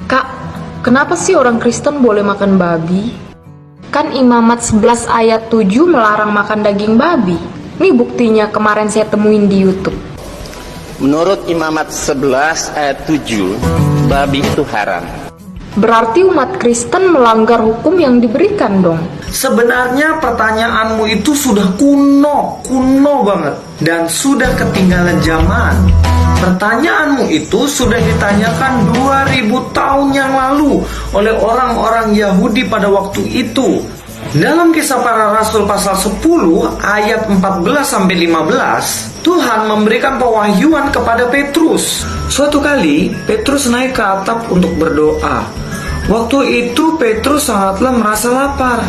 Kak, kenapa sih orang Kristen boleh makan babi? Kan Imamat 11 ayat 7 melarang makan daging babi. Nih buktinya kemarin saya temuin di YouTube. Menurut Imamat 11 ayat 7, babi itu haram. Berarti umat Kristen melanggar hukum yang diberikan dong. Sebenarnya pertanyaanmu itu sudah kuno banget, dan sudah ketinggalan zaman. Pertanyaanmu itu sudah ditanyakan 2000 tahun yang lalu oleh orang-orang Yahudi pada waktu itu. Dalam Kisah Para Rasul pasal 10 ayat 14-15, Tuhan memberikan pewahyuan kepada Petrus. Suatu kali Petrus naik ke atap untuk berdoa. Waktu itu Petrus sangatlah merasa lapar.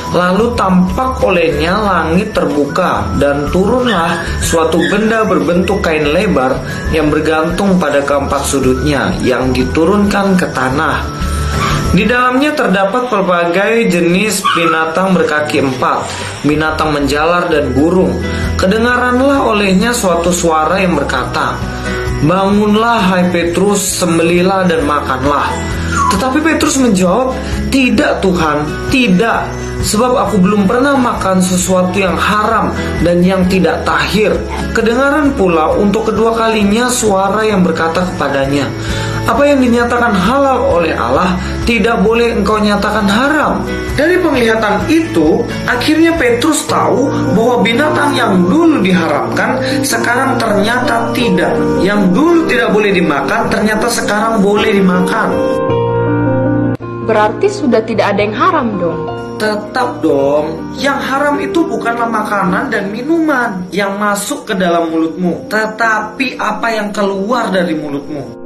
Lalu tampak olehnya langit terbuka, dan turunlah suatu benda berbentuk kain lebar yang bergantung pada keempat sudutnya, yang diturunkan ke tanah. Di dalamnya terdapat berbagai jenis binatang berkaki empat, binatang menjalar dan burung. Kedengaranlah olehnya suatu suara yang berkata, "Bangunlah hai Petrus, sembelilah dan makanlah." Tetapi Petrus menjawab, "Tidak Tuhan, tidak, sebab aku belum pernah makan sesuatu yang haram dan yang tidak tahir." Kedengaran pula untuk kedua kalinya suara yang berkata kepadanya, "Apa yang dinyatakan halal oleh Allah, tidak boleh engkau nyatakan haram." Dari penglihatan itu, akhirnya Petrus tahu bahwa binatang yang dulu diharamkan, sekarang ternyata tidak. Yang dulu tidak boleh dimakan, ternyata sekarang boleh dimakan. Berarti sudah tidak ada yang haram dong. Tetap dong, yang haram itu bukanlah makanan dan minuman yang masuk ke dalam mulutmu, tetapi apa yang keluar dari mulutmu.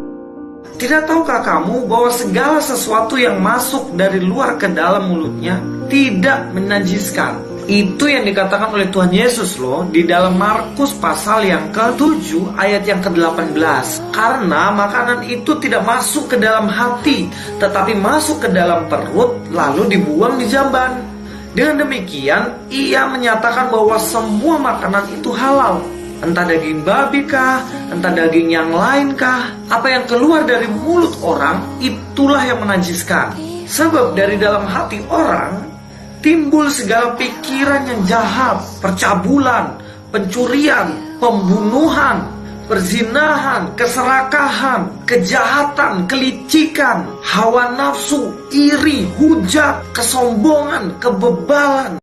Tidak tahukah kamu bahwa segala sesuatu yang masuk dari luar ke dalam mulutnya tidak menajiskan? Itu yang dikatakan oleh Tuhan Yesus loh di dalam Markus pasal yang ke-7 ayat yang ke-18. Karena makanan itu tidak masuk ke dalam hati, tetapi masuk ke dalam perut lalu dibuang di jamban. Dengan demikian, ia menyatakan bahwa semua makanan itu halal. Entah daging babi kah, entah daging yang lain kah, apa yang keluar dari mulut orang, itulah yang menajiskan. Sebab dari dalam hati orang timbul segala pikiran yang jahat, percabulan, pencurian, pembunuhan, perzinahan, keserakahan, kejahatan, kelicikan, hawa nafsu, iri, hujat, kesombongan, kebebalan.